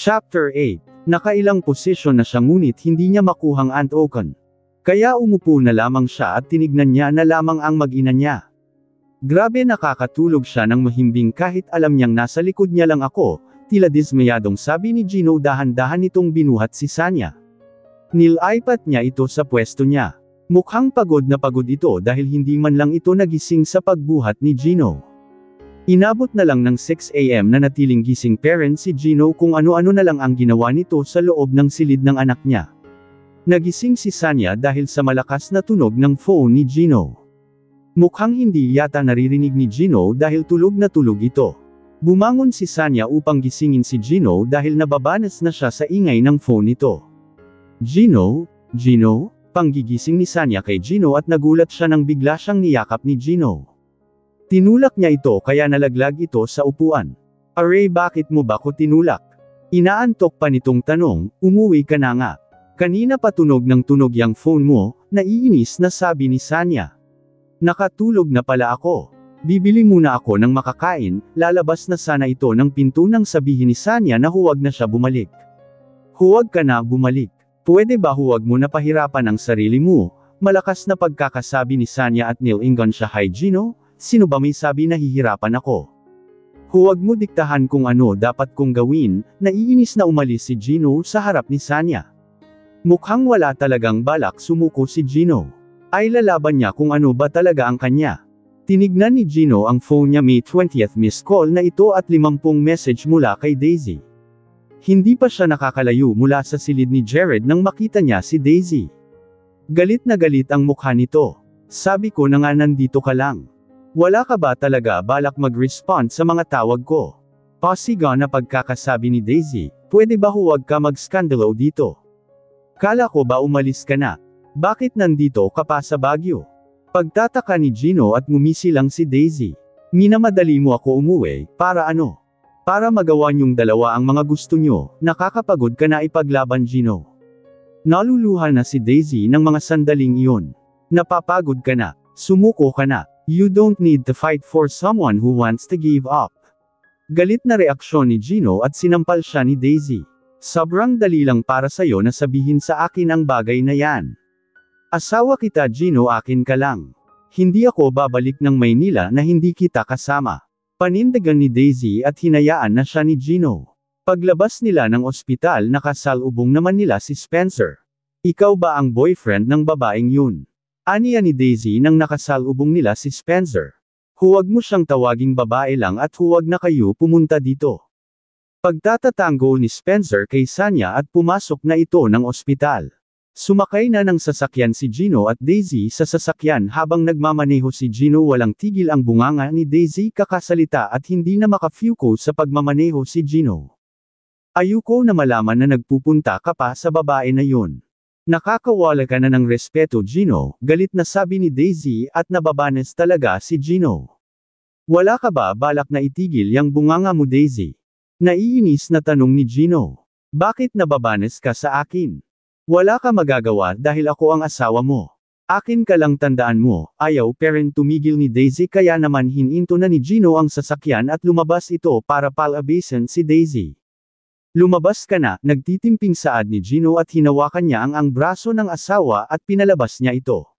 Chapter 8. Nakailang posisyon na siya ngunit hindi niya makuhang antokan. Kaya umupo na lamang siya at tinignan niya na lamang ang mag-ina niya. Grabe, nakakatulog siya ng mahimbing kahit alam niyang nasa likod niya lang ako, tila dismayadong sabi ni Gino. Dahan-dahan nitong binuhat si Sanya. Nilipat niya ito sa pwesto niya. Mukhang pagod na pagod ito dahil hindi man lang ito nagising sa pagbuhat ni Gino. Inabot na lang ng 6 AM na natiling gising parent si Gino kung ano-ano na lang ang ginawa nito sa loob ng silid ng anak niya. Nagising si Sanya dahil sa malakas na tunog ng phone ni Gino. Mukhang hindi yata naririnig ni Gino dahil tulog na tulog ito. Bumangon si Sanya upang gisingin si Gino dahil nababanas na siya sa ingay ng phone nito. Gino? Panggigising ni Sanya kay Gino at nagulat siya nang bigla siyang niyakap ni Gino. Tinulak niya ito kaya nalaglag ito sa upuan. Aray, bakit mo ba ko tinulak? Inaantok pa nitong tanong. Umuwi ka na nga. Kanina pa tunog ng tunog yang phone mo, naiinis na sabi ni Sanya. Nakatulog na pala ako. Bibili muna ako ng makakain, lalabas na sana ito ng pinto nang sabihin ni Sanya na huwag na siya bumalik. Huwag ka na bumalik. Pwede ba huwag mo na pahirapan ang sarili mo? Malakas na pagkakasabi ni Sanya at nilingon siya. Hi Gino, sino ba may sabi na hihirapan ako? Huwag mo diktahan kung ano dapat kong gawin. Naiinis na umalis si Gino sa harap ni Sanya. Mukhang wala talagang balak sumuko si Gino. Ay lalaban niya kung ano ba talaga ang kanya. Tinignan ni Gino ang phone niya. May 20th missed call na ito at 50 message mula kay Daisy. Hindi pa siya nakakalayo mula sa silid ni Jared nang makita niya si Daisy. Galit na galit ang mukha nito. Sabi ko na nga nandito ka lang. Wala ka ba talaga balak mag-respond sa mga tawag ko? Pasiga na pagkakasabi ni Daisy. Pwede ba huwag ka mag-skandalo dito? Kala ko ba umalis ka na? Bakit nandito ka pa sa Baguio? Pagtataka ni Gino at ngumisi lang si Daisy. Minamadali mo ako umuwi, para ano? Para magawa niyong dalawa ang mga gusto niyo. Nakakapagod ka na ipaglaban Gino. Naluluha na si Daisy ng mga sandaling iyon. Napapagod ka na. Sumuko ka na. You don't need to fight for someone who wants to give up. Galit na reaksyon ni Gino at sinampal siya ni Daisy. Sobrang dali lang para sayo na sabihin sa akin ang bagay na yan. Asawa kita Gino, akin ka lang. Hindi ako babalik ng Maynila na hindi kita kasama. Panindigan ni Daisy at hinayaan na siya ni Gino. Paglabas nila ng ospital nakasalubong naman nila si Spencer. Ikaw ba ang boyfriend ng babaeng yun? Aniya ni Daisy nang nakasalubong nila si Spencer. Huwag mo siyang tawaging babae lang at huwag na kayo pumunta dito. Pagtatatanggol ni Spencer kay Sanya at pumasok na ito ng ospital. Sumakay na ng sasakyan si Gino at Daisy sa sasakyan habang nagmamaneho si Gino. Walang tigil ang bunganga ni Daisy kakasalita at hindi na maka-focus sa pagmamaneho si Gino. Ayoko na malaman na nagpupunta ka pa sa babae na yun. Nakakawala ka na ng respeto Gino, galit na sabi ni Daisy at nababanes talaga si Gino. Wala ka ba balak na itigil yang bunganga mo Daisy? Naiinis na tanong ni Gino. Bakit nababanes ka sa akin? Wala ka magagawa dahil ako ang asawa mo. Akin ka lang, tandaan mo. Ayaw parent tumigil ni Daisy kaya naman hininto na ni Gino ang sasakyan at lumabas ito para palabasin si Daisy. Lumabas ka na, nagtitimping saad ni Gino at hinawakan niya ang braso ng asawa at pinalabas niya ito.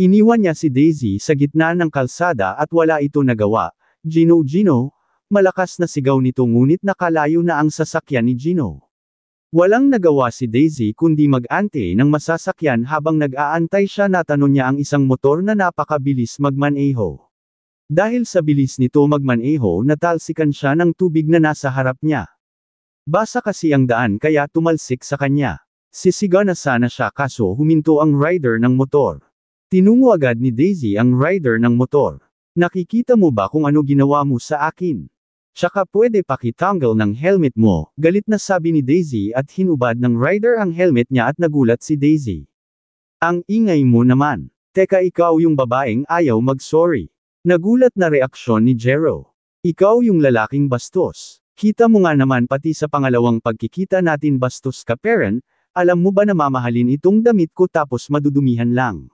Iniwan niya si Daisy sa gitna ng kalsada at wala ito nagawa. Gino, malakas na sigaw nito ngunit nakalayo na ang sasakyan ni Gino. Walang nagawa si Daisy kundi mag-ante ng masasakyan habang nag-aantay siya. Natanong niya ang isang motor na napakabilis magmaneho. Dahil sa bilis nito magmaneho natalsikan siya ng tubig na nasa harap niya. Basa kasi ang daan kaya tumalsik sa kanya. Sisiga na sana siya kaso huminto ang rider ng motor. Tinungo agad ni Daisy ang rider ng motor. Nakikita mo ba kung ano ginawa mo sa akin? Tsaka pwede pakitanggal ng helmet mo, galit na sabi ni Daisy at hinubad ng rider ang helmet niya at nagulat si Daisy. Ang ingay mo naman. Teka, ikaw yung babaeng ayaw mag-sorry. Nagulat na reaksyon ni Jero. Ikaw yung lalaking bastos. Kita mo nga naman pati sa pangalawang pagkikita natin bastos ka parent, alam mo ba na mamahalin itong damit ko tapos madudumihan lang.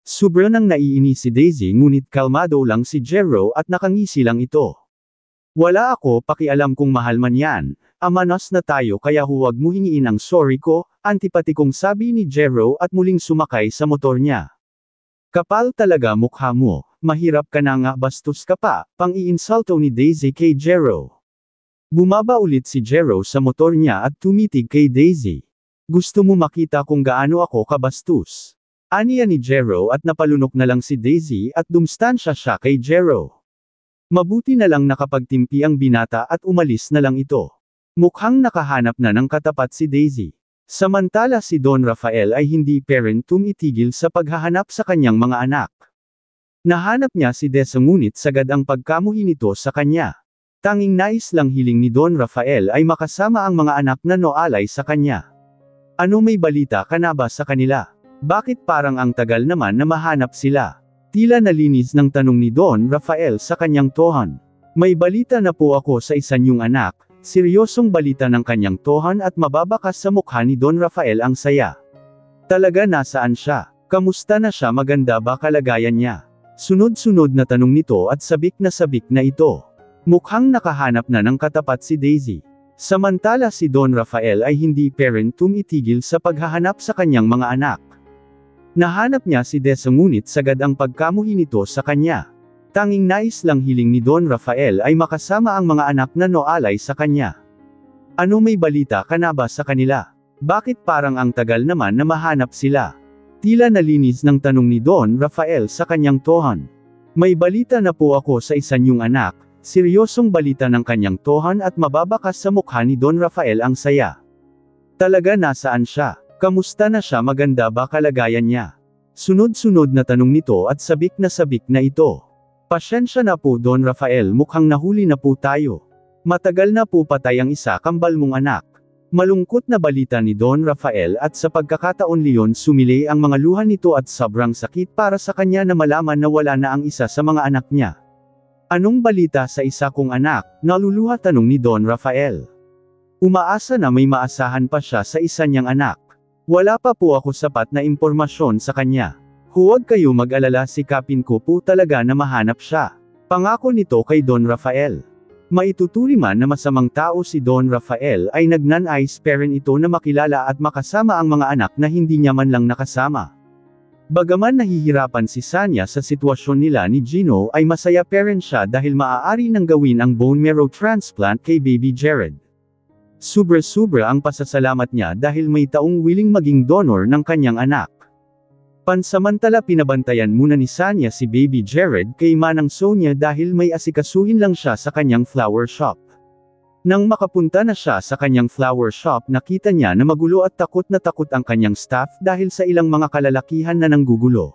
Sobra nang naiinis si Daisy ngunit kalmado lang si Jero at nakangisi lang ito. Wala ako pakialam kung mahal man yan, amanas na tayo kaya huwag mo hingiin ang sorry ko, antipatikong sabi ni Jero at muling sumakay sa motor niya. Kapal talaga mukha mo, mahirap ka na nga bastos ka pa, pang-iinsulto ni Daisy kay Jero. Bumaba ulit si Jero sa motor niya at tumitig kay Daisy. Gusto mo makita kung gaano ako kabastos? Aniya ni Jero at napalunok na lang si Daisy at dumstansya siya kay Jero. Mabuti na lang nakapagtimpi ang binata at umalis na lang ito. Mukhang nakahanap na ng katapat si Daisy. Samantala si Don Rafael ay hindi tumitigil sa paghahanap sa kanyang mga anak. Nahanap niya si Desa ngunit sagad ang pagkamuhi nito sa kanya. Tanging nais lang hiling ni Don Rafael ay makasama ang mga anak na noalay sa kanya. Ano may balita ka na ba sa kanila? Bakit parang ang tagal naman na mahanap sila? Tila nalinis ng tanong ni Don Rafael sa kanyang tohan. May balita na po ako sa isa niyong anak, seryosong balita ng kanyang tohan at mababakas sa mukha ni Don Rafael ang saya. Talaga nasaan siya? Kamusta na siya, maganda ba kalagayan niya? Sunod-sunod na tanong nito at sabik na ito. Mukhang nakahanap na ng katapat si Daisy. Samantala si Don Rafael ay hindi tumitigil sa paghahanap sa kanyang mga anak. Nahanap niya si Desa ngunit sagad ang pagkamuhi nito sa kanya. Tanging nais lang hiling ni Don Rafael ay makasama ang mga anak na noalay sa kanya. Ano may balita ka na ba sa kanila? Bakit parang ang tagal naman na mahanap sila? Tila nalinis ng tanong ni Don Rafael sa kanyang tohan. May balita na po ako sa isa niyong anak, seryosong balita ng kanyang tohan at mababakas sa mukha ni Don Rafael ang saya. Talaga nasaan siya? Kamusta na siya, maganda ba kalagayan niya? Sunod-sunod na tanong nito at sabik na ito. Pasyensya na po Don Rafael, mukhang nahuli na po tayo. Matagal na po patay ang isa kambal mong anak. Malungkot na balita ni Don Rafael at sa pagkakataon Leon sumili ang mga luha nito at sobrang sakit para sa kanya na malaman na wala na ang isa sa mga anak niya. Anong balita sa isa kong anak? Naluluha tanong ni Don Rafael. Umaasa na may maasahan pa siya sa isa niyang anak. Wala pa po ako sapat na impormasyon sa kanya. Huwag kayo mag-alala, sikapin ko po talaga na mahanap siya. Pangako nito kay Don Rafael. Maituturi man na masamang tao si Don Rafael ay nagnanais pa rin ito na makilala at makasama ang mga anak na hindi niya man lang nakasama. Bagaman nahihirapan si Sanya sa sitwasyon nila ni Gino ay masaya pa rin siya dahil maaari nang gawin ang bone marrow transplant kay Baby Jared. Sobra-sobra ang pasasalamat niya dahil may taong willing maging donor ng kanyang anak. Pansamantala pinabantayan muna ni Sanya si Baby Jared kay Manang Sonia dahil may asikasuhin lang siya sa kanyang flower shop. Nang makapunta na siya sa kanyang flower shop, nakita niya na magulo at takot ang kanyang staff dahil sa ilang mga kalalakihan na nanggugulo.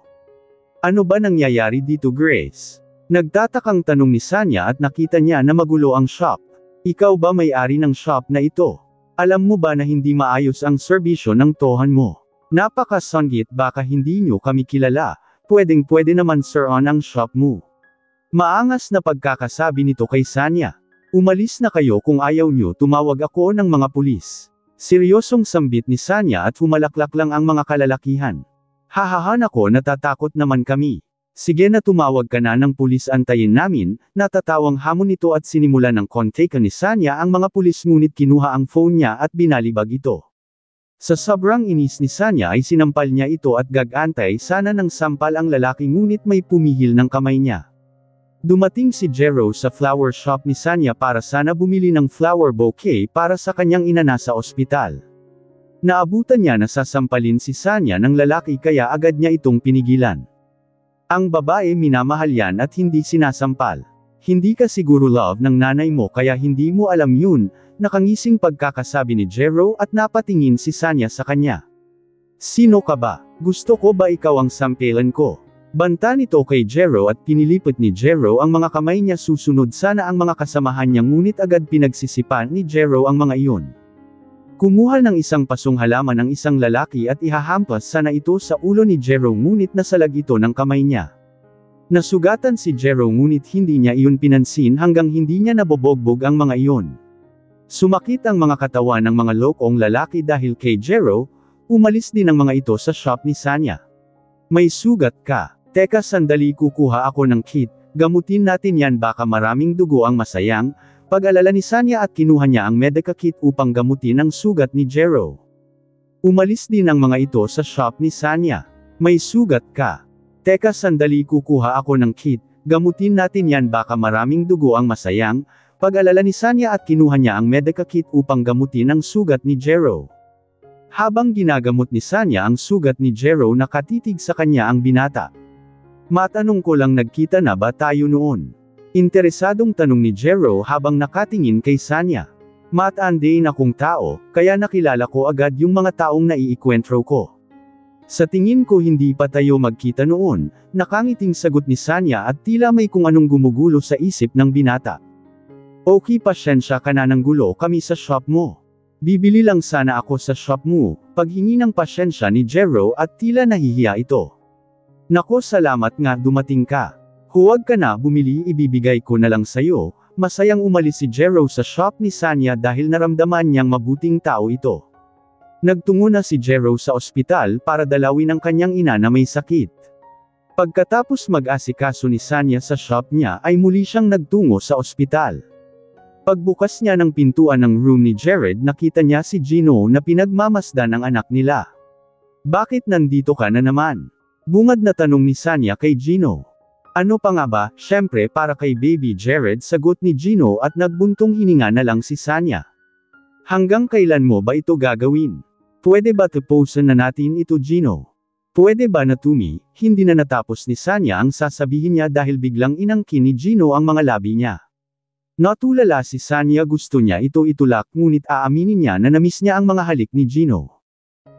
Ano ba nangyayari dito, Grace? Nagtatakang tanong ni Sanya at nakita niya na magulo ang shop. Ikaw ba may-ari ng shop na ito? Alam mo ba na hindi maayos ang serbisyo ng tohan mo? Napaka-sanggit, baka hindi nyo kami kilala, pwedeng-pwede naman sir on ang shop mo. Maangas na pagkakasabi nito kay Sanya. Umalis na kayo kung ayaw nyo, tumawag ako ng mga pulis. Seryosong sambit ni Sanya at humalaklak lang ang mga kalalakihan. Hahahan ako, natatakot naman kami. Sige na, tumawag ka na ng pulis, antayin namin, natatawang hamon nito at sinimula ng kontakan ni Sanya ang mga pulis ngunit kinuha ang phone niya at binalibag ito. Sa sobrang inis ni Sanya ay sinampal niya ito at gagantay sana ng sampal ang lalaki ngunit may pumihil ng kamay niya. Dumating si Jero sa flower shop ni Sanya para sana bumili ng flower bouquet para sa kanyang ina na sa ospital. Naabutan niya na sasampalin si Sanya ng lalaki kaya agad niya itong pinigilan. Ang babae minamahal yan at hindi sinasampal. Hindi ka siguro love ng nanay mo kaya hindi mo alam yun, nakangising pagkakasabi ni Jero at napatingin si Sanya sa kanya. Sino ka ba? Gusto ko ba ikaw ang sampelan ko? Banta nito kay Jero at pinilipot ni Jero ang mga kamay niya, susunod sana ang mga kasamahan niya ngunit agad pinagsisipan ni Jero ang mga iyon. Kumuha ng isang pasong halaman ng isang lalaki at ihahampas sana ito sa ulo ni Jero ngunit nasalag ito ng kamay niya. Nasugatan si Jero ngunit hindi niya iyon pinansin hanggang hindi niya nabobogbog ang mga iyon. Sumakit ang mga katawan ng mga lokong lalaki dahil kay Jero, umalis din ang mga ito sa shop ni Sanya. May sugat ka. Teka sandali, kukuha ako ng kit, gamutin natin yan baka maraming dugo ang masayang, pag-alala ni Sanya at kinuha niya ang medical kit upang gamutin ang sugat ni Jero. Umalis din ang mga ito sa shop ni Sanya. May sugat ka. Teka sandali kukuha ako ng kit, gamutin natin yan baka maraming dugo ang masayang, pag-alala ni Sanya at kinuha niya ang medical kit upang gamutin ang sugat ni Jero. Habang ginagamot ni Sanya ang sugat ni Jero nakatitig sa kanya ang binata. Matanong ko lang nagkita na ba tayo noon? Interesadong tanong ni Jero habang nakatingin kay Sanya. Mataan-din akong tao, kaya nakilala ko agad yung mga taong naiikwentro ko. Sa tingin ko hindi pa tayo magkita noon, nakangiting sagot ni Sanya at tila may kung anong gumugulo sa isip ng binata. Okay pasyensya ka na ng gulo kami sa shop mo. Bibili lang sana ako sa shop mo, paghingi ng pasyensya ni Jero at tila nahihiya ito. Nako salamat nga dumating ka. Huwag ka na bumili ibibigay ko na lang sayo, masayang umalis si Jero sa shop ni Sanya dahil naramdaman niyang mabuting tao ito. Nagtungo na si Jero sa ospital para dalawin ang kanyang ina na may sakit. Pagkatapos mag-asikaso ni Sanya sa shop niya ay muli siyang nagtungo sa ospital. Pagbukas niya ng pintuan ng room ni Jared nakita niya si Gino na pinagmamasdan ang anak nila. Bakit nandito ka na naman? Bungad na tanong ni Sanya kay Gino. Ano pa nga ba, syempre para kay baby Jared sagot ni Gino at nagbuntong hininga na lang si Sanya. Hanggang kailan mo ba ito gagawin? Pwede ba tapusin na natin ito Gino? Pwede ba na Tumi, hindi na natapos ni Sanya ang sasabihin niya dahil biglang inangkin ni Gino ang mga labi niya. Natulala si Sanya gusto niya ito itulak ngunit aaminin niya na namiss niya ang mga halik ni Gino.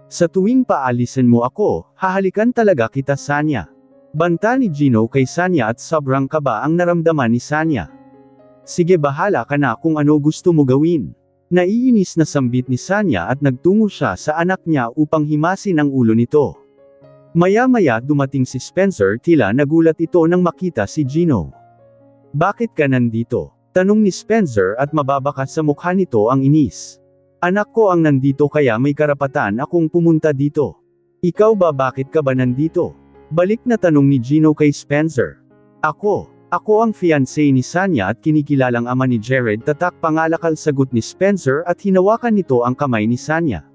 Sa tuwing paalisin mo ako, hahalikan talaga kita Sanya. Banta ni Gino kay Sanya at sobrang kaba ang naramdaman ni Sanya. Sige bahala ka na kung ano gusto mo gawin. Naiinis na sambit ni Sanya at nagtungo siya sa anak niya upang himasin ang ulo nito. Maya-maya dumating si Spencer tila nagulat ito nang makita si Gino. Bakit ka nandito? Tanong ni Spencer at mababaka sa mukha nito ang inis. Anak ko ang nandito kaya may karapatan akong pumunta dito. Ikaw ba bakit ka ba nandito? Balik na tanong ni Gino kay Spencer. Ako ang fiancé ni Sanya at kinikilalang ama ni Jared tatak pangalakal sagot ni Spencer at hinawakan nito ang kamay ni Sanya.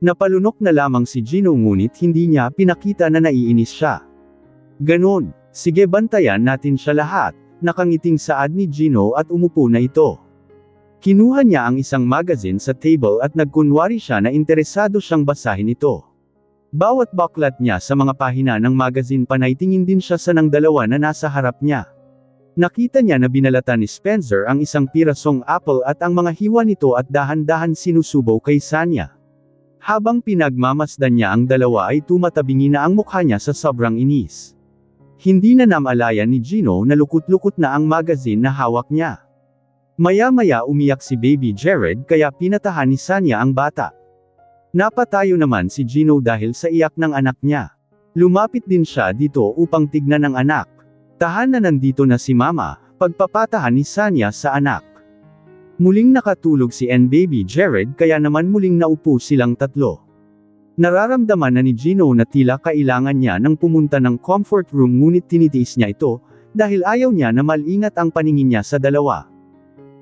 Napalunok na lamang si Gino ngunit hindi niya pinakita na naiinis siya. Ganon, sige bantayan natin siya lahat, nakangiting saad ni Gino at umupo na ito. Kinuha niya ang isang magazine sa table at nagkunwari siya na interesado siyang basahin ito. Bawat baklat niya sa mga pahina ng magazine panaytingin din siya sa ng dalawa na nasa harap niya. Nakita niya na binalatan ni Spencer ang isang pirasong apple at ang mga hiwa nito at dahan-dahan sinusubaw kay Sanya. Habang pinagmamasdan niya ang dalawa ay tumatabingi na ang mukha niya sa sobrang inis. Hindi na namalayan ni Gino na lukot-lukot na ang magazine na hawak niya. Maya-maya umiyak si baby Jared kaya pinatahan ni Sanya ang bata. Napatayo naman si Gino dahil sa iyak ng anak niya. Lumapit din siya dito upang tignan ang anak. Tahan na nandito na si mama, pagpapatahan ni Sanya sa anak. Muling nakatulog si baby Jared kaya naman muling naupo silang tatlo. Nararamdaman na ni Gino na tila kailangan niya ng pumunta ng comfort room ngunit tinitiis niya ito, dahil ayaw niya na malingat ang paningin niya sa dalawa.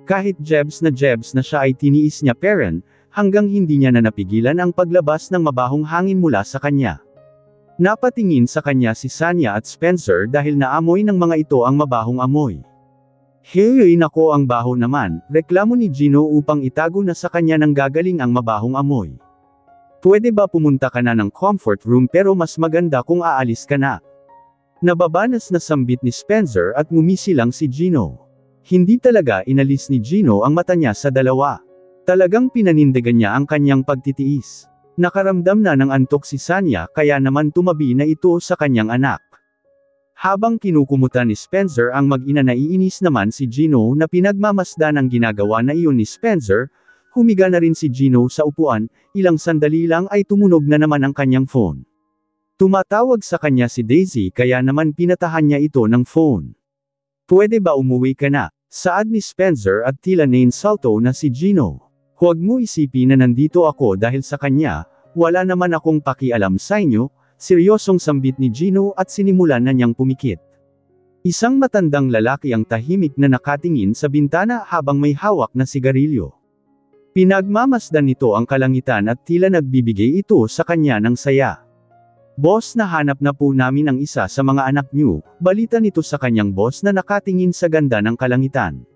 Kahit jebs na siya ay tiniis niya parent, hanggang hindi niya na napigilan ang paglabas ng mabahong hangin mula sa kanya. Napatingin sa kanya si Sanya at Spencer dahil naamoy ng mga ito ang mabahong amoy. Hey nako ang baho naman, reklamo ni Gino upang itago na sa kanya ng gagaling ang mabahong amoy. Pwede ba pumunta ka na ng comfort room pero mas maganda kung aalis ka na? Nababanas na sambit ni Spencer at ngumisi lang si Gino. Hindi talaga inalis ni Gino ang mata niya sa dalawa. Talagang pinanindigan niya ang kanyang pagtitiis. Nakaramdam na ng antok si Sanya kaya naman tumabi na ito sa kanyang anak. Habang kinukumutan ni Spencer ang mag-ina naiinis naman si Gino na pinagmamasdan ang ginagawa na iyon ni Spencer, humiga na rin si Gino sa upuan, ilang sandali lang ay tumunog na naman ang kanyang phone. Tumatawag sa kanya si Daisy kaya naman pinatahan niya ito ng phone. Pwede ba umuwi ka na? Saad ni Spencer at tila nainsulto na si Gino. Huwag mo isipin na nandito ako dahil sa kanya, wala naman akong pakialam sa inyo, seryosong sambit ni Gino at sinimulan na niyang pumikit. Isang matandang lalaki ang tahimik na nakatingin sa bintana habang may hawak na sigarilyo. Pinagmamasdan nito ang kalangitan at tila nagbibigay ito sa kanya ng saya. "Boss, nahanap na po namin ang isa sa mga anak niyo," balita nito sa kanyang boss na nakatingin sa ganda ng kalangitan.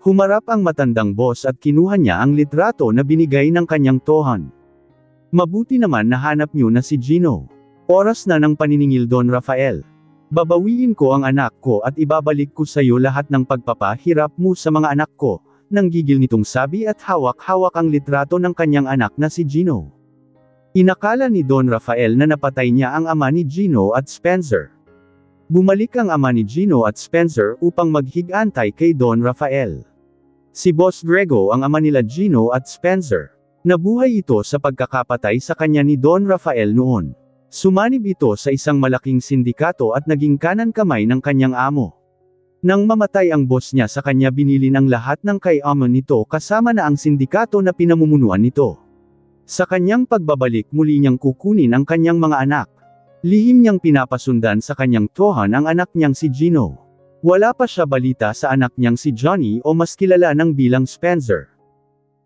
Humarap ang matandang boss at kinuha niya ang litrato na binigay ng kanyang tohan. "Mabuti naman nahanap niyo na si Gino. Oras na ng paniningil, Don Rafael. Babawiin ko ang anak ko at ibabalik ko sa iyo lahat ng pagpapahirap mo sa mga anak ko," nang gigil nitong sabi at hawak-hawak ang litrato ng kanyang anak na si Gino. Inakala ni Don Rafael na napatay niya ang ama ni Gino at Spencer. Bumalik ang ama ni Gino at Spencer upang maghigantay kay Don Rafael. Si Boss Grego ang ama nila Gino at Spencer. Nabuhay ito sa pagkakapatay sa kanya ni Don Rafael noon. Sumanib ito sa isang malaking sindikato at naging kanan kamay ng kanyang amo. Nang mamatay ang boss niya sa kanya, binili ng lahat ng kay-amo nito kasama na ang sindikato na pinamumunuan nito. Sa kanyang pagbabalik, muli niyang kukunin ang kanyang mga anak. Lihim niyang pinapasundan sa kanyang tohan ang anak niyang si Gino. Wala pa siya balita sa anak niyang si Johnny o mas kilala ng bilang Spencer.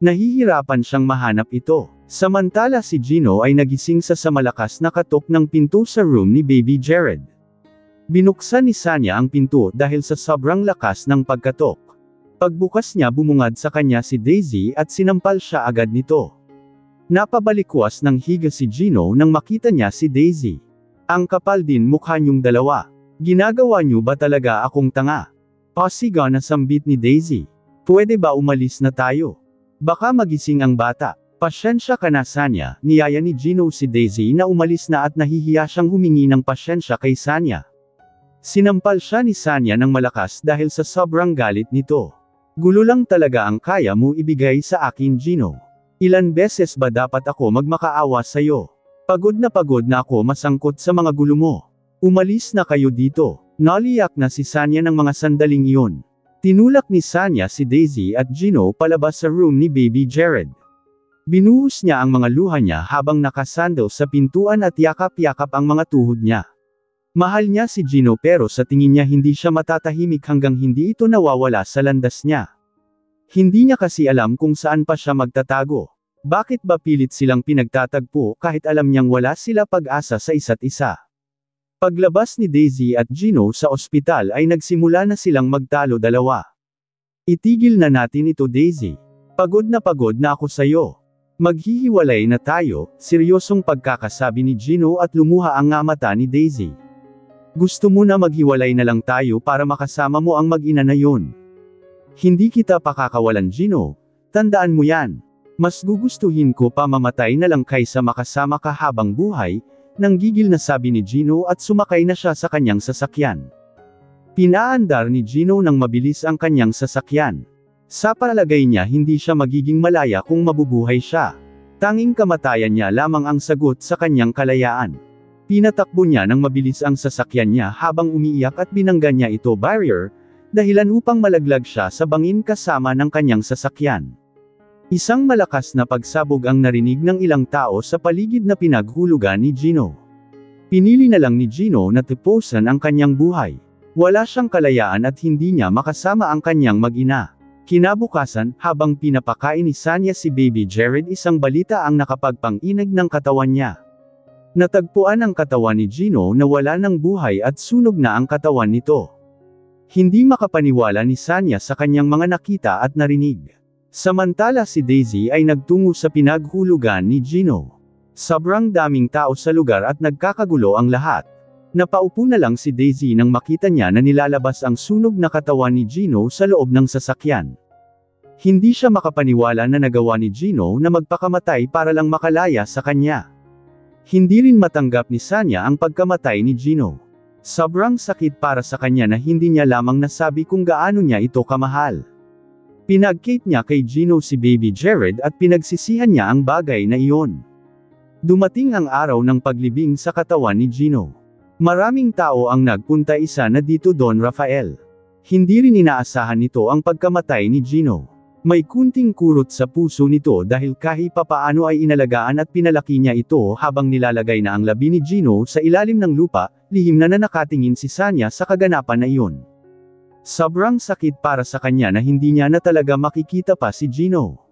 Nahihirapan siyang mahanap ito. Samantala si Gino ay nagising sa malakas na katok ng pinto sa room ni Baby Jared. Binuksan ni Sanya ang pinto dahil sa sobrang lakas ng pagkatok. Pagbukas niya, bumungad sa kanya si Daisy at sinampal siya agad nito. Napabalikwas ng higa si Gino nang makita niya si Daisy. "Ang kapal din mukha niyong dalawa. Ginagawa niyo ba talaga akong tanga?" Pasigaw na sambit ni Daisy. "Pwede ba umalis na tayo? Baka magising ang bata." "Pasyensya ka na, Sanya," niyaya ni Gino si Daisy na umalis na at nahihiya siyang humingi ng pasyensya kay Sanya. Sinampal siya ni Sanya ng malakas dahil sa sobrang galit nito. "Gulo lang talaga ang kaya mo ibigay sa akin, Gino. Ilan beses ba dapat ako magmakaawa sa'yo? Pagod na ako masangkot sa mga gulo mo. Umalis na kayo dito." Naliyak na si Sanya ng mga sandaling iyon. Tinulak ni Sanya si Daisy at Gino palabas sa room ni Baby Jared. Binuhos niya ang mga luha niya habang nakasandal sa pintuan at yakap-yakap ang mga tuhod niya. Mahal niya si Gino pero sa tingin niya hindi siya matatahimik hanggang hindi ito nawawala sa landas niya. Hindi niya kasi alam kung saan pa siya magtatago. Bakit ba pilit silang pinagtatagpo kahit alam niyang wala sila pag-asa sa isa't isa? Paglabas ni Daisy at Gino sa ospital ay nagsimula na silang magtalo dalawa. "Itigil na natin ito, Daisy. Pagod na ako sa'yo. Maghihiwalay na tayo," seryosong pagkakasabi ni Gino at lumuha ang mata ni Daisy. "Gusto mo na maghiwalay na lang tayo para makasama mo ang mag-ina na yun? Hindi kita pakakawalan, Gino. Tandaan mo yan. Mas gugustuhin ko pa mamatay na lang kaysa makasama ka habang buhay," nang gigil na sabi ni Gino at sumakay na siya sa kanyang sasakyan. Pinaandar ni Gino ng mabilis ang kanyang sasakyan. Sa palagay niya hindi siya magiging malaya kung mabubuhay siya. Tanging kamatayan niya lamang ang sagot sa kanyang kalayaan. Pinatakbo niya ng mabilis ang sasakyan niya habang umiiyak at binangga niya ito barrier, dahilan upang malaglag siya sa bangin kasama ng kanyang sasakyan. Isang malakas na pagsabog ang narinig ng ilang tao sa paligid na pinaghulugan ni Gino. Pinili na lang ni Gino na tapusin ang kanyang buhay. Wala siyang kalayaan at hindi niya makasama ang kanyang mag-ina. Kinabukasan, habang pinapakain ni Sanya si Baby Jared, isang balita ang nakapagpang-inig ng katawan niya. Natagpuan ang katawan ni Gino na wala ng buhay at sunog na ang katawan nito. Hindi makapaniwala ni Sanya sa kanyang mga nakita at narinig. Samantala si Daisy ay nagtungo sa pinaghulugan ni Gino. Sobrang daming tao sa lugar at nagkakagulo ang lahat. Napaupo na lang si Daisy nang makita niya na nilalabas ang sunog na katawan ni Gino sa loob ng sasakyan. Hindi siya makapaniwala na nagawa ni Gino na magpakamatay para lang makalaya sa kanya. Hindi rin matanggap ni Sanya ang pagkamatay ni Gino. Sobrang sakit para sa kanya na hindi niya lamang nasabi kung gaano niya ito kamahal. Pinagkait niya kay Gino si Baby Jared at pinagsisihan niya ang bagay na iyon. Dumating ang araw ng paglibing sa katawan ni Gino. Maraming tao ang nagpunta, isa na dito Don Rafael. Hindi rin inaasahan nito ang pagkamatay ni Gino. May kunting kurot sa puso nito dahil kahit papaano ay inalagaan at pinalaki niya ito habang nilalagay na ang labi ni Gino sa ilalim ng lupa, lihim na nakatingin si Sanya sa kaganapan na iyon. Sobrang sakit para sa kanya na hindi niya na talaga makikita pa si Gino.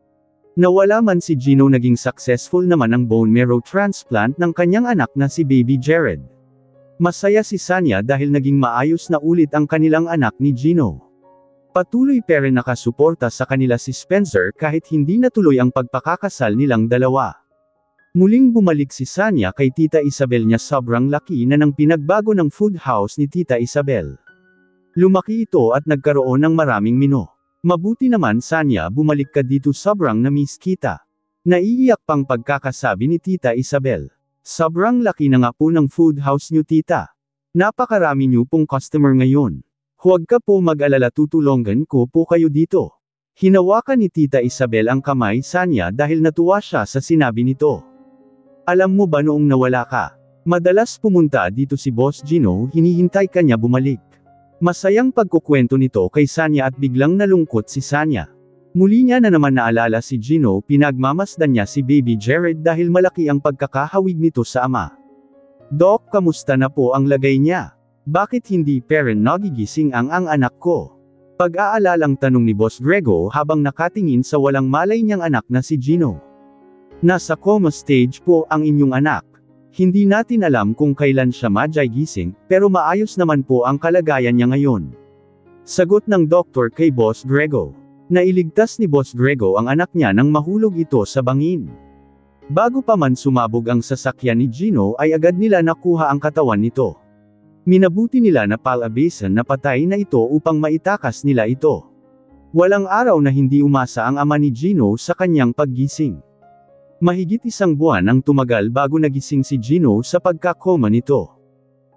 Nawala man si Gino, naging successful naman ang bone marrow transplant ng kanyang anak na si Baby Jared. Masaya si Sanya dahil naging maayos na ulit ang kanilang anak ni Gino. Patuloy pa rin nakasuporta sa kanila si Spencer kahit hindi natuloy ang pagpakakasal nilang dalawa. Muling bumalik si Sanya kay Tita Isabel niya, sobrang laki na ng pinagbago ng food house ni Tita Isabel. Lumaki ito at nagkaroon ng maraming menu. Mabuti naman Sanya, bumalik ka dito, sobrang na-miss kita. Naiiyak pang pagkakasabi ni Tita Isabel. Sobrang laki na nga po ng food house niyo tita. Napakarami niyo pong customer ngayon. Huwag ka po mag-alala, tutulungan ko po kayo dito. Hinawakan ni Tita Isabel ang kamay Sanya dahil natuwa siya sa sinabi nito. Alam mo ba noong nawala ka? Madalas pumunta dito si Boss Gino, hinihintay ka niya bumalik. Masayang pagkukwento nito kay Sanya at biglang nalungkot si Sanya. Muli niya na naman naalala si Gino, pinagmamasdan niya si Baby Jared dahil malaki ang pagkakahawig nito sa ama. Doc, kamusta na po ang lagay niya? Bakit hindi pa rin nagigising ang anak ko? Pag-aalalang tanong ni Boss Grego habang nakatingin sa walang malay niyang anak na si Gino. Nasa coma stage po ang inyong anak. Hindi natin alam kung kailan siya magigising, pero maayos naman po ang kalagayan niya ngayon. Sagot ng doktor kay Boss Grego. Nailigtas ni Boss Grego ang anak niya nang mahulog ito sa bangin. Bago pa man sumabog ang sasakyan ni Gino ay agad nila nakuha ang katawan nito. Minabuti nila na palabasan na patay na ito upang maitakas nila ito. Walang araw na hindi umasa ang ama ni Gino sa kanyang paggising. Mahigit 1 buwan ang tumagal bago nagising si Gino sa pagkakoma nito.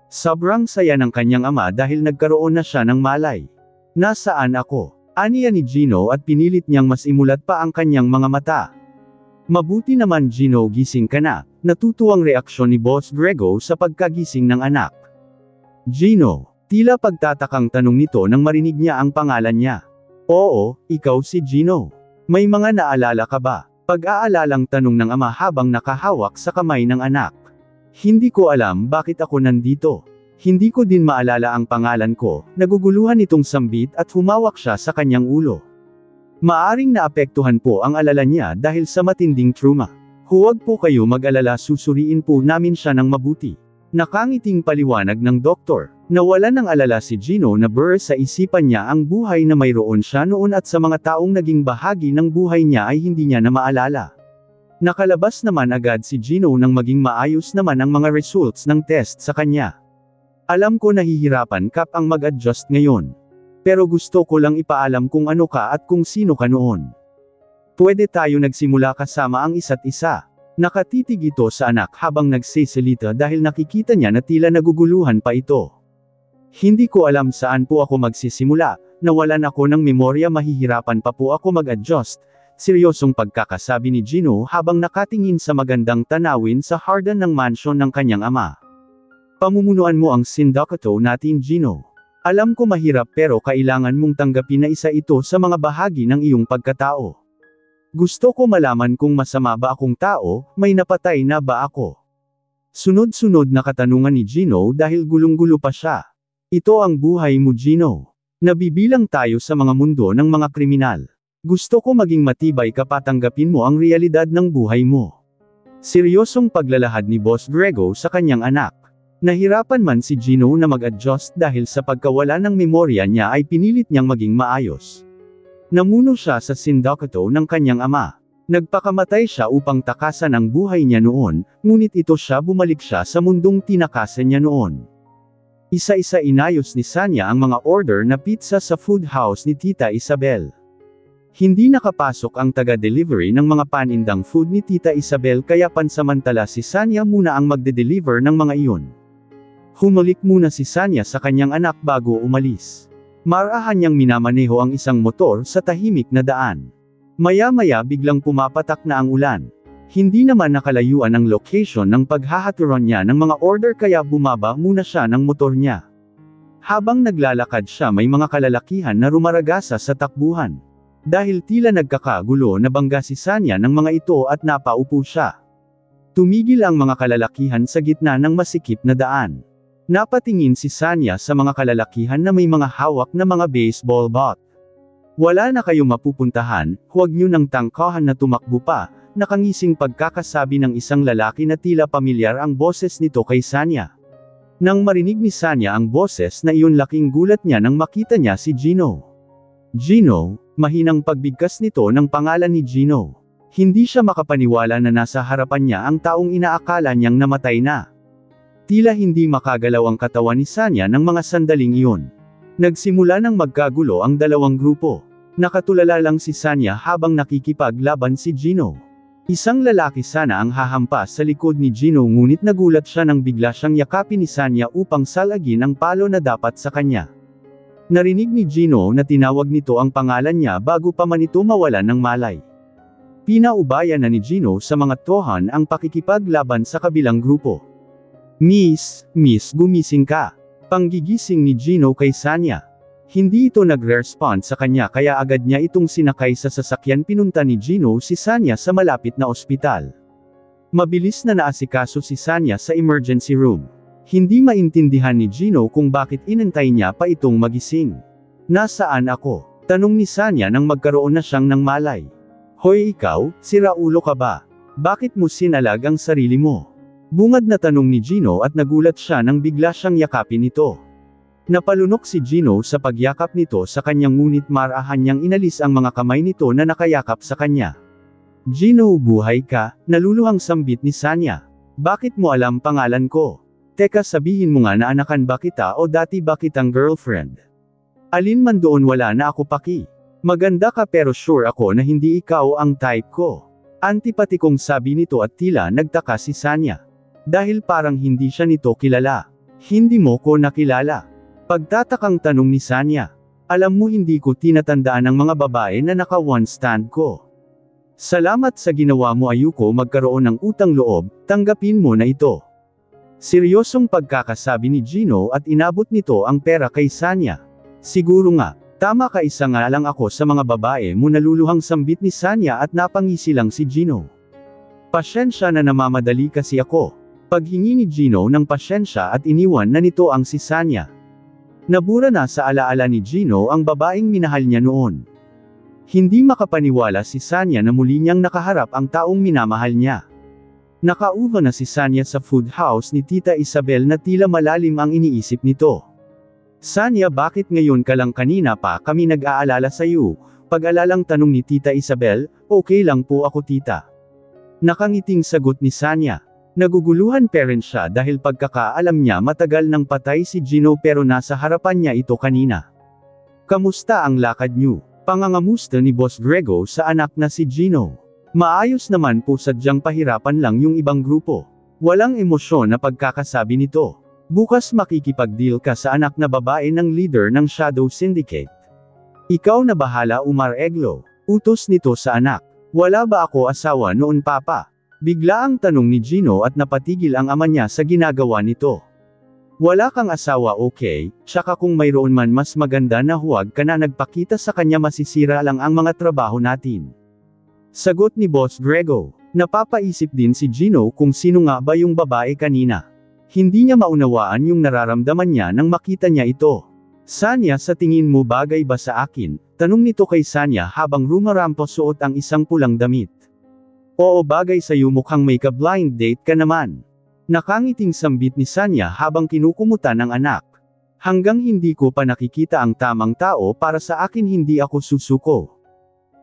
Sobrang saya ng kanyang ama dahil nagkaroon na siya ng malay. Nasaan ako? Aniya ni Gino at pinilit niyang mas imulat pa ang kanyang mga mata. Mabuti naman Gino, gising ka na. Natutuwang reaksyon ni Boss Grego sa pagkagising ng anak. Gino, tila pagtatakang tanong nito nang marinig niya ang pangalan niya. Oo, ikaw si Gino. May mga naalala ka ba? Pag-aalalang tanong ng ama habang nakahawak sa kamay ng anak. Hindi ko alam bakit ako nandito. Hindi ko din maalala ang pangalan ko, naguguluhan itong sambit at humawak siya sa kanyang ulo. Maaring naapektuhan po ang alala niya dahil sa matinding trauma. Huwag po kayo mag-alala, susuriin po namin siya ng mabuti. Nakangiting paliwanag ng doktor. Nawala ng alala si Gino na sa isipan niya ang buhay na mayroon siya noon at sa mga taong naging bahagi ng buhay niya ay hindi niya na maalala. Nakalabas naman agad si Gino nang maging maayos naman ang mga results ng test sa kanya. Alam ko nahihirapan ka ang mag-adjust ngayon. Pero gusto ko lang ipaalam kung ano ka at kung sino ka noon. Pwede tayo nagsimula kasama ang isa't isa. Nakatitig ito sa anak habang nagsisalita dahil nakikita niya na tila naguguluhan pa ito. Hindi ko alam saan po ako magsisimula, nawalan ako ng memorya, mahihirapan pa po ako mag-adjust. Seryosong pagkakasabi ni Gino habang nakatingin sa magandang tanawin sa hardan ng mansyon ng kanyang ama. Pamumunuan mo ang sindakato natin Gino. Alam ko mahirap pero kailangan mong tanggapin na isa ito sa mga bahagi ng iyong pagkatao. Gusto ko malaman kung masama ba akong tao, may napatay na ba ako? Sunod-sunod na katanungan ni Gino dahil gulong-gulo pa siya. Ito ang buhay mo Gino. Nabibilang tayo sa mga mundo ng mga kriminal. Gusto ko maging matibay ka, patanggapin mo ang realidad ng buhay mo. Seryosong paglalahad ni Boss Grego sa kanyang anak. Nahirapan man si Gino na mag-adjust dahil sa pagkawala ng memorya niya ay pinilit niyang maging maayos. Namuno siya sa sindakato ng kanyang ama. Nagpakamatay siya upang takasan ang buhay niya noon, ngunit ito siya bumalik siya sa mundong tinakasan niya noon. Isa-isa inayos ni Sanya ang mga order na pizza sa food house ni Tita Isabel. Hindi nakapasok ang taga-delivery ng mga panindang food ni Tita Isabel kaya pansamantala si Sanya muna ang magde-deliver ng mga iyon. Humalik muna si Sanya sa kanyang anak bago umalis. Marahan niyang minamaneho ang isang motor sa tahimik na daan. Maya-maya biglang pumapatak na ang ulan. Hindi naman nakalayuan ang location ng paghahaturan niya ng mga order kaya bumaba muna siya ng motor niya. Habang naglalakad siya may mga kalalakihan na rumaragasa sa takbuhan. Dahil tila nagkakagulo nabangga si Sanya ng mga ito at napaupo siya. Tumigil ang mga kalalakihan sa gitna ng masikip na daan. Napatingin si Sanya sa mga kalalakihan na may mga hawak na mga baseball bat. Wala na kayong mapupuntahan, huwag nyo nang tangkahan na tumakbo pa, nakangising pagkakasabi ng isang lalaki na tila pamilyar ang boses nito kay Sanya. Nang marinig ni Sanya ang boses na iyon, laking gulat niya nang makita niya si Gino. Gino, mahinang pagbigkas nito ng pangalan ni Gino. Hindi siya makapaniwala na nasa harapan niya ang taong inaakala niyang namatay na. Tila hindi makagalaw ang katawan ni Sanya ng mga sandaling iyon. Nagsimula nang magkagulo ang dalawang grupo. Nakatulala lang si Sanya habang nakikipaglaban si Gino. Isang lalaki sana ang hahampas sa likod ni Gino, ngunit nagulat siya nang bigla siyang yakapin ni Sanya upang salagin ang palo na dapat sa kanya. Narinig ni Gino na tinawag nito ang pangalan niya bago pa man ito mawalan ng malay. Pinaubayan na ni Gino sa mga tohan ang pakikipaglaban sa kabilang grupo. Miss, gumising ka. Panggigising ni Gino kay Sanya. Hindi ito nagre-respond sa kanya kaya agad niya itong sinakay sa sasakyan. Pinunta ni Gino si Sanya sa malapit na ospital. Mabilis na naasikaso si Sanya sa emergency room. Hindi maintindihan ni Gino kung bakit inantay niya pa itong magising. Nasaan ako? Tanong ni Sanya nang magkaroon na siyang ng malay. Hoy ikaw, siraulo ka ba? Bakit mo sinalag ang sarili mo? Bungad na tanong ni Gino at nagulat siya nang bigla siyang yakapin nito. Napalunok si Gino sa pagyakap nito sa kanyang, ngunit marahan niyang inalis ang mga kamay nito na nakayakap sa kanya. Gino, buhay ka? Naluluhang sambit ni Sanya. Bakit mo alam pangalan ko? Teka, sabihin mo nga na anakan ba kita o dati ba kitang girlfriend? Alin man doon, wala na ako paki. Maganda ka pero sure ako na hindi ikaw ang type ko. Antipatikong sabi nito at tila nagtaka si Sanya. Dahil parang hindi siya nito kilala. Hindi mo ko nakilala. Pagtatakang tanong ni Sanya. Alam mo, hindi ko tinatandaan ang mga babae na naka-one stand ko. Salamat sa ginawa mo, ayoko magkaroon ng utang loob, tanggapin mo na ito. Seryosong pagkakasabi ni Gino at inabot nito ang pera kay Sanya. Siguro nga, tama ka, isa nga lang ako sa mga babae mo, naluluhang sambit ni Sanya at napangisi lang si Gino. Pasyensya na, namamadali kasi ako. Paghingi ni Gino ng pasyensya at iniwan na nito ang si Sanya. Nabura na sa alaala ni Gino ang babaeng minahal niya noon. Hindi makapaniwala si Sanya na muli niyang nakaharap ang taong minamahal niya. Nakauva na si Sanya sa food house ni Tita Isabel na tila malalim ang iniisip nito. Sanya, bakit ngayon ka lang? Kanina pa kami nag-aalala sa iyo. Pag-alalang tanong ni Tita Isabel. Okay lang po ako, tita. Nakangiting sagot ni Sanya. Naguguluhan pa rin siya dahil pagkakaalam niya matagal nang patay si Gino pero nasa harapan niya ito kanina. Kamusta ang lakad niyo? Pangangamusta ni Boss Grego sa anak na si Gino. Maayos naman po, sadyang pahirapan lang yung ibang grupo. Walang emosyon na pagkakasabi nito. Bukas makikipag-deal ka sa anak na babae ng leader ng Shadow Syndicate. Ikaw na bahala, Umar Eglo. Utos nito sa anak. Wala ba ako asawa noon, papa? Bigla ang tanong ni Gino at napatigil ang ama niya sa ginagawa nito. Wala kang asawa, okay? Tsaka kung mayroon man, mas maganda na huwag ka na nagpakita sa kanya, masisira lang ang mga trabaho natin. Sagot ni Boss Grego. Napapaisip din si Gino kung sino nga ba yung babae kanina. Hindi niya maunawaan yung nararamdaman niya nang makita niya ito. Sanya, sa tingin mo bagay ba sa akin? Tanong nito kay Sanya habang rumarampo suot ang isang pulang damit. Oo, bagay sa'yo, mukhang may ka-blind date ka naman. Nakangiting sambit ni Sanya habang kinukumutan ang anak. Hanggang hindi ko pa nakikita ang tamang tao para sa akin, hindi ako susuko.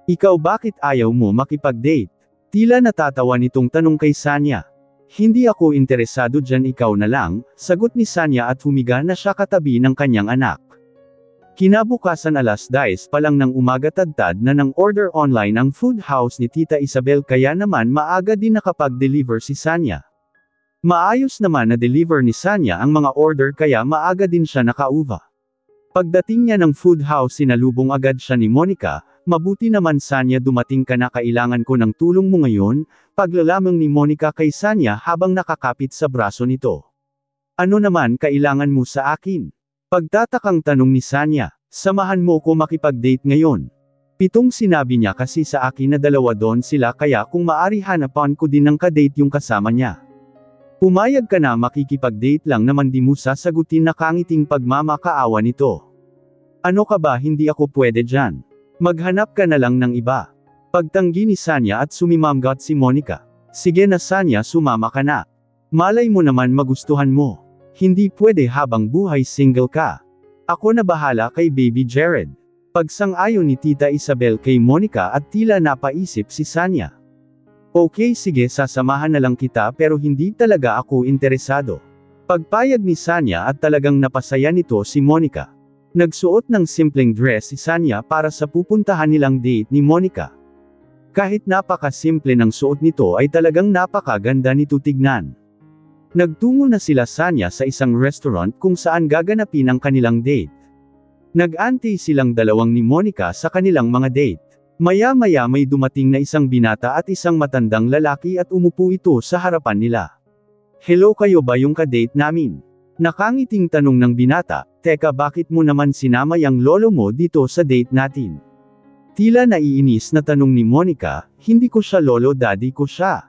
Ikaw, bakit ayaw mo makipag-date? Tila natatawa nitong tanong kay Sanya. Hindi ako interesado dyan, ikaw na lang, sagot ni Sanya at humiga na siya katabi ng kanyang anak. Kinabukasan alas 10 pa lang ng umaga, tadtad na ng order online ang food house ni Tita Isabel, kaya naman maaga din nakapag-deliver si Sanya. Maayos naman na deliver ni Sanya ang mga order kaya maaga din siya nakauva. Pagdating niya ng food house, sinalubong agad siya ni Monica. Mabuti naman, Sanya, dumating ka na, kailangan ko ng tulong mo ngayon. Paglalamang ni Monica kay Sanya habang nakakapit sa braso nito. Ano naman kailangan mo sa akin? Pagtatakang tanong ni Sanya. Samahan mo ko makipag-date ngayon. Pitong sinabi niya kasi sa akin na dalawa doon sila, kaya kung maari hanapan ko din ng kadate yung kasama niya. Pumayag ka na makikipag-date lang naman di mo sasagutin na kangiting pagmamakaawa nito. Ano ka ba hindi ako pwede dyan? Maghanap ka na lang ng iba. Pagtanggi ni Sanya at sumimamgat si Monica. Sige na Sanya sumama ka na. Malay mo naman magustuhan mo. Hindi pwede habang buhay single ka. Ako na bahala kay Baby Jared. Pagsang-ayon ni Tita Isabel kay Monica at tila napaisip si Sanya. Okay sige sasamahan na lang kita pero hindi talaga ako interesado. Pagpayag ni Sanya at talagang napasaya nito si Monica. Nagsuot ng simpleng dress si Sanya para sa pupuntahan nilang date ni Monica. Kahit napaka-simple ng suot nito ay talagang napakaganda nito tignan. Nagtungo na sila Sanya sa isang restaurant kung saan gaganapin ang kanilang date. Nag-antay silang dalawang ni Monica sa kanilang mga date. Maya-maya may dumating na isang binata at isang matandang lalaki at umupo ito sa harapan nila. Hello kayo ba yung ka-date namin? Nakangiting tanong ng binata, teka bakit mo naman sinama yang lolo mo dito sa date natin? Tila naiinis na tanong ni Monica, hindi ko siya lolo daddy ko siya.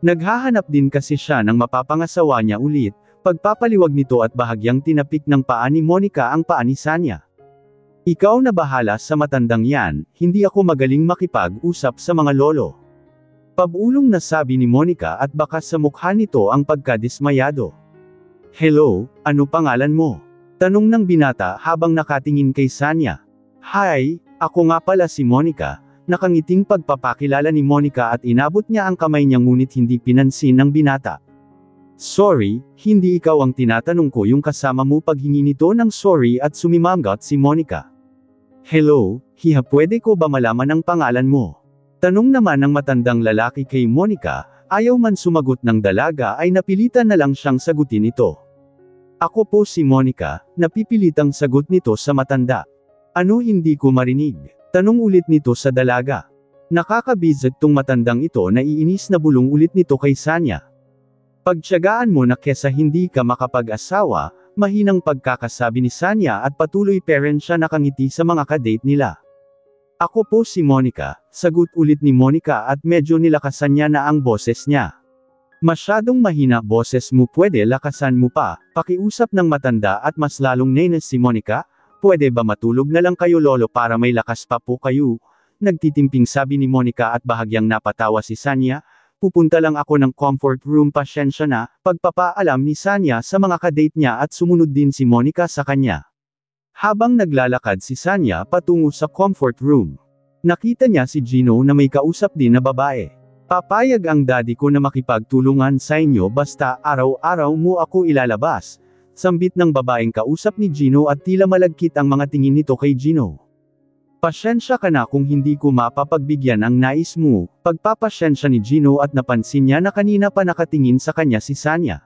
Naghahanap din kasi siya ng mapapangasawa niya ulit, pagpapaliwag nito at bahagyang tinapik ng paa ni Monica ang paa ni Sanya. Ikaw na bahala sa matandang yan, hindi ako magaling makipag-usap sa mga lolo. Pabulong na sabi ni Monica at baka sa mukha nito ang pagkadismayado. Hello, ano pangalan mo? Tanong ng binata habang nakatingin kay Sanya. Hi, ako nga pala si Monica. Nakangiting pagpapakilala ni Monica at inabot niya ang kamay niya ngunit hindi pinansin ng binata. Sorry, hindi ikaw ang tinatanong ko yung kasama mo paghingi nito ng sorry at sumimamgat si Monica. Hello, hiha pwede ko ba malaman ang pangalan mo? Tanong naman ng matandang lalaki kay Monica, ayaw man sumagot ng dalaga ay napilitan na lang siyang sagutin ito. Ako po si Monica, napipilitang sagot nito sa matanda. Ano hindi ko marinig? Tanong ulit nito sa dalaga. Nakakabizag tong matandang ito na iinis na bulong ulit nito kay Sanya. Pagtiyagaan mo na kesa hindi ka makapag-asawa, mahinang pagkakasabi ni Sanya at patuloy parent siya nakangiti sa mga ka-date nila. Ako po si Monica, sagot ulit ni Monica at medyo nilakasan niya na ang boses niya. Masyadong mahina boses mo pwede lakasan mo pa, pakiusap ng matanda at mas lalong nenes si Monica, pwede ba matulog na lang kayo lolo para may lakas pa po kayo? Nagtitimping sabi ni Monica at bahagyang napatawa si Sanya. Pupunta lang ako ng comfort room pasyensya na, pagpapaalam ni Sanya sa mga kadate niya at sumunod din si Monica sa kanya. Habang naglalakad si Sanya patungo sa comfort room, nakita niya si Gino na may kausap din na babae. Papayag ang daddy ko na makipagtulungan sa inyo basta araw-araw mo ako ilalabas. Sambit ng babaeng kausap ni Gino at tila malagkit ang mga tingin nito kay Gino. Pasyensya ka na kung hindi ko mapapagbigyan ang nais mo, pagpapasyensya ni Gino at napansin niya na kanina pa nakatingin sa kanya si Sanya.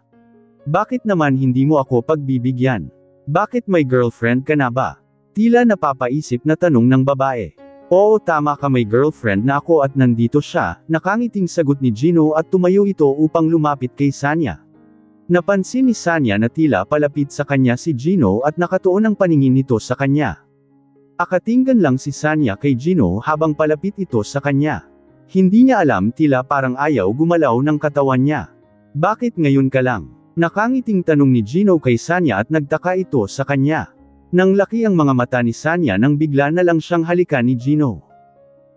Bakit naman hindi mo ako pagbibigyan? Bakit may girlfriend ka na ba? Tila napapaisip na tanong ng babae. Oo tama ka may girlfriend na ako at nandito siya, nakangiting sagot ni Gino at tumayo ito upang lumapit kay Sanya. Napansin ni Sanya na tila palapit sa kanya si Gino at nakatuon ang paningin nito sa kanya. Akatinggan lang si Sanya kay Gino habang palapit ito sa kanya. Hindi niya alam tila parang ayaw gumalaw ng katawan niya. Bakit ngayon ka lang? Nakangiting tanong ni Gino kay Sanya at nagtaka ito sa kanya. Nang laki ang mga mata ni Sanya nang bigla na lang siyang halikan ni Gino.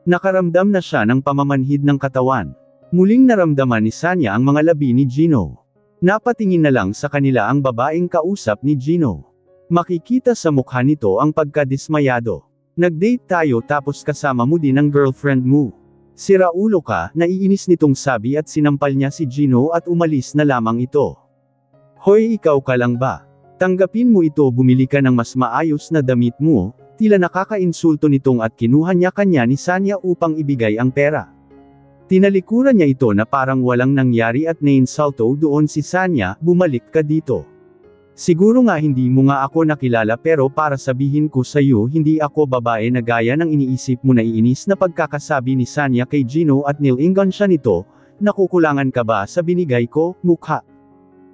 Nakaramdam na siya ng pamamanhid ng katawan. Muling naramdaman ni Sanya ang mga labi ni Gino. Napatingin na lang sa kanila ang babaeng kausap ni Gino. Makikita sa mukha nito ang pagkadismayado. Nag-date tayo tapos kasama mo din ang girlfriend mo. Sira ulo ka, naiinis nitong sabi at sinampal niya si Gino at umalis na lamang ito. Hoy ikaw ka lang ba? Tanggapin mo ito bumili ka ng mas maayos na damit mo, tila nakakainsulto nitong at kinuha niya kanya ni Sanya upang ibigay ang pera. Tinalikuran niya ito na parang walang nangyari at nainsulto doon si Sanya, bumalik ka dito. Siguro nga hindi mo nga ako nakilala pero para sabihin ko sa iyo hindi ako babae na gaya ng iniisip mo na iinis na pagkakasabi ni Sanya kay Gino at nilingan siya nito, nakukulangan ka ba sa binigay ko, mukha?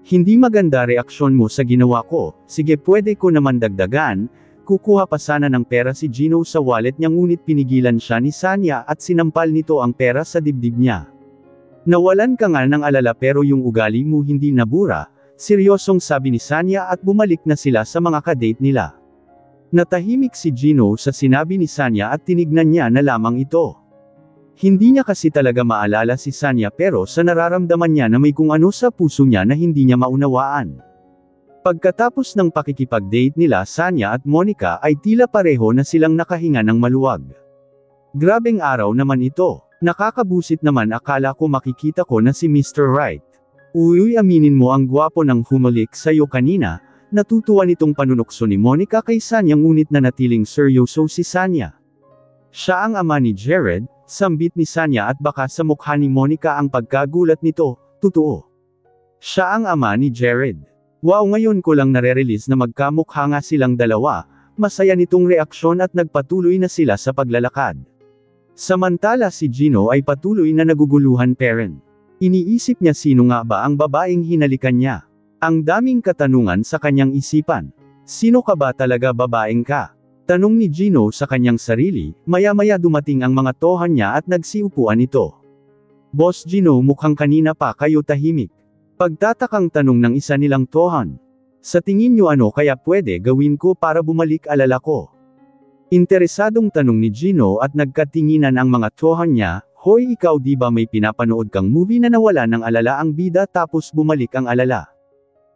Hindi maganda reaksyon mo sa ginawa ko, sige pwede ko naman dagdagan, kukuha pa sana ng pera si Gino sa wallet niya ngunit pinigilan siya ni Sanya at sinampal nito ang pera sa dibdib niya. Nawalan ka nga ng alala pero yung ugali mo hindi nabura, seryosong sabi ni Sanya at bumalik na sila sa mga kadate nila. Natahimik si Gino sa sinabi ni Sanya at tinignan niya na lamang ito. Hindi niya kasi talaga maalala si Sanya pero sa nararamdaman niya na may kung ano sa puso niya na hindi niya maunawaan. Pagkatapos ng pakikipag-date nila Sanya at Monica ay tila pareho na silang nakahinga ng maluwag. Grabeng araw naman ito. Nakakabusit naman akala ko makikita ko na si Mr. Right. Uy aminin mo ang gwapo ng humalik sa'yo kanina, natutuwa nitong panunokso ni Monica kay Sanya ngunit nanatiling seryoso si Sanya. Siya ang ama ni Jared, sambit ni Sanya at baka sa mukha ni Monica ang pagkagulat nito, totoo. Siya ang ama ni Jared. Wow ngayon ko lang nare-release na magkamukha nga silang dalawa, masaya nitong reaksyon at nagpatuloy na sila sa paglalakad. Samantala si Gino ay patuloy na naguguluhan parent. Iniisip niya sino nga ba ang babaeng hinalikan niya. Ang daming katanungan sa kanyang isipan. Sino ka ba talaga babaeng ka? Tanong ni Gino sa kanyang sarili, maya-maya dumating ang mga tohan niya at nagsiupuan ito. Boss Gino mukhang kanina pa kayo tahimik. Pagtatakang tanong ng isa nilang tohan. Sa tingin niyo ano kaya pwede gawin ko para bumalik alala ko? Interesadong tanong ni Gino at nagkatinginan ang mga tohan niya, hoy ikaw di ba may pinapanood kang movie na nawala ng alala ang bida tapos bumalik ang alala?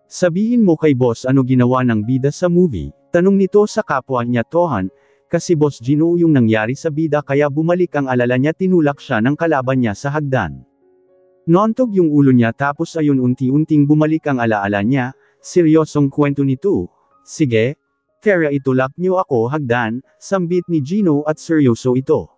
Sabihin mo kay boss ano ginawa ng bida sa movie, tanong nito sa kapwa niya tohan, kasi boss Gino yung nangyari sa bida kaya bumalik ang alala niya tinulak siya ng kalaban niya sa hagdan. Nontog yung ulo niya tapos ayun unti-unting bumalik ang alaala niya, seryosong kwento nito, sige. Kaya itulak niyo ako hagdan, sambit ni Gino at seryoso ito.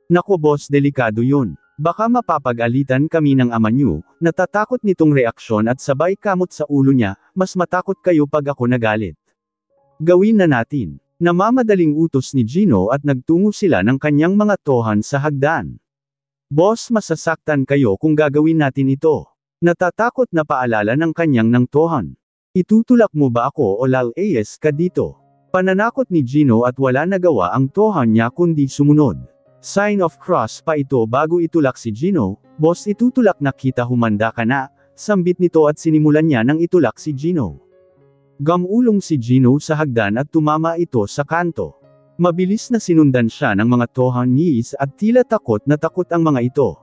Nako boss delikado yun. Baka mapapagalitan kami ng ama niyo, natatakot nitong reaksyon at sabay kamot sa ulo niya, mas matakot kayo pag ako nagalit. Gawin na natin. Namamadaling utos ni Gino at nagtungo sila ng kanyang mga tohan sa hagdan. Boss masasaktan kayo kung gagawin natin ito. Natatakot na paalala ng kanyang ng tohan. Itutulak mo ba ako o lalayas ka dito? Pananakot ni Gino at wala nagawa ang tohan niya kundi sumunod. Sign of cross pa ito bago itulak si Gino, boss itutulak na kita humanda ka na, sambit nito at sinimulan niya nang itulak si Gino. Gamulong si Gino sa hagdan at tumama ito sa kanto. Mabilis na sinundan siya ng mga tohan niyis at tila takot na takot ang mga ito.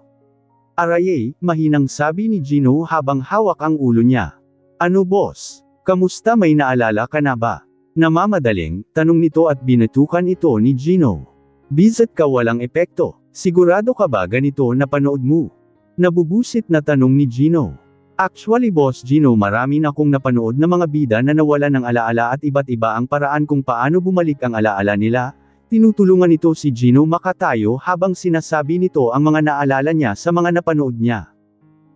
Araye, mahinang sabi ni Gino habang hawak ang ulo niya. Ano boss? Kamusta may naalala ka na ba? Namamadaling, tanong nito at binatukan ito ni Gino. Bizat ka walang epekto. Sigurado ka ba ganito napanood mo? Nabubusit na tanong ni Gino. Actually boss Gino marami na akong napanood na mga bida na nawala ng alaala at iba't iba ang paraan kung paano bumalik ang alaala nila. Tinutulungan nito si Gino makatayo habang sinasabi nito ang mga naalala niya sa mga napanood niya.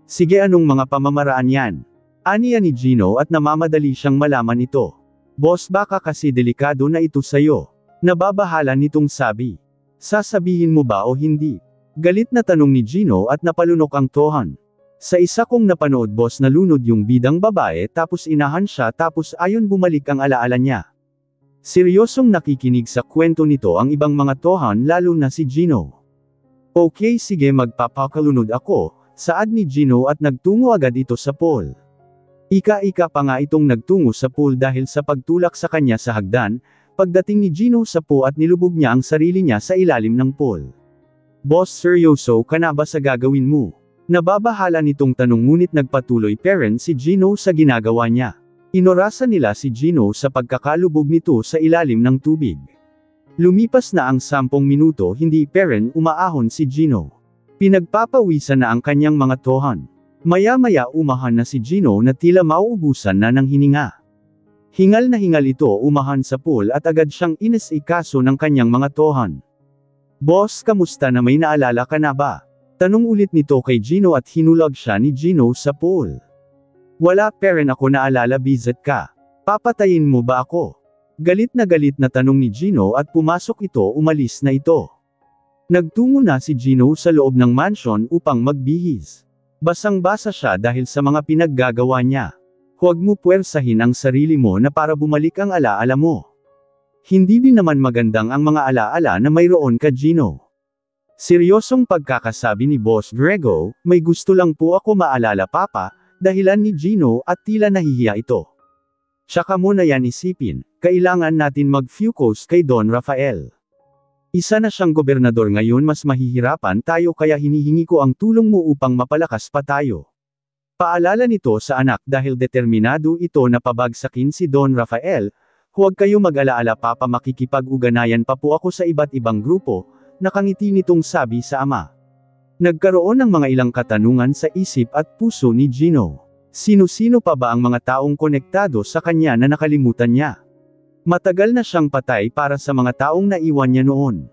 Sige anong mga pamamaraan yan? Aniya ni Gino at namamadali siyang malaman ito. Boss baka kasi delikado na ito sayo. Nababahala nitong sabi. Sasabihin mo ba o hindi? Galit na tanong ni Gino at napalunok ang tohan. Sa isa kong napanood boss nalunod yung bidang babae tapos inahan siya tapos ayon bumalik ang alaala niya. Seryosong nakikinig sa kwento nito ang ibang mga tohan lalo na si Gino. Okay sige magpapakalunod ako, saad ni Gino at nagtungo agad ito sa pool. Ika-ika pa nga itong nagtungo sa pool dahil sa pagtulak sa kanya sa hagdan, pagdating ni Gino sa pool at nilubog niya ang sarili niya sa ilalim ng pool. Boss seryoso ka na ba sa gagawin mo? Nababahala nitong tanong ngunit nagpatuloy parent si Gino sa ginagawa niya. Inorasan nila si Gino sa pagkakalubog nito sa ilalim ng tubig. Lumipas na ang 10 minuto hindi parent umaahon si Gino. Pinagpapawisan na ang kanyang mga tohan. Maya-maya umahan na si Gino na tila mauubusan na ng hininga. Hingal na hingal ito umahan sa pool at agad siyang inisikaso ng kanyang mga tohan. Boss kamusta na may naalala ka na ba? Tanong ulit nito kay Gino at hinulag siya ni Gino sa pool. Wala parent ako naalala bizet ka. Papatayin mo ba ako? Galit na tanong ni Gino at pumasok ito umalis na ito. Nagtungo na si Gino sa loob ng mansion upang magbihis. Basang-basa siya dahil sa mga pinaggagawa niya. Huwag mo puwersahin ang sarili mo na para bumalik ang alaala mo. Hindi din naman magandang ang mga alaala na mayroon ka Gino. Seryosong pagkakasabi ni Boss Grego, may gusto lang po ako maalala papa, dahilan ni Gino at tila nahihiya ito. Tsaka mo na yan isipin, kailangan natin mag-focus kay Don Rafael. Isa na siyang gobernador ngayon, mas mahihirapan tayo kaya hinihingi ko ang tulong mo upang mapalakas pa tayo. Paalala nito sa anak dahil determinado ito na pabagsakin si Don Rafael. Huwag kayo mag-alaala papa, makikipag-uganayan pa po ako sa iba't ibang grupo, nakangiti nitong sabi sa ama. Nagkaroon ng mga ilang katanungan sa isip at puso ni Gino. Sino-sino pa ba ang mga taong konektado sa kanya na nakalimutan niya? Matagal na siyang patay para sa mga taong naiwan niya noon.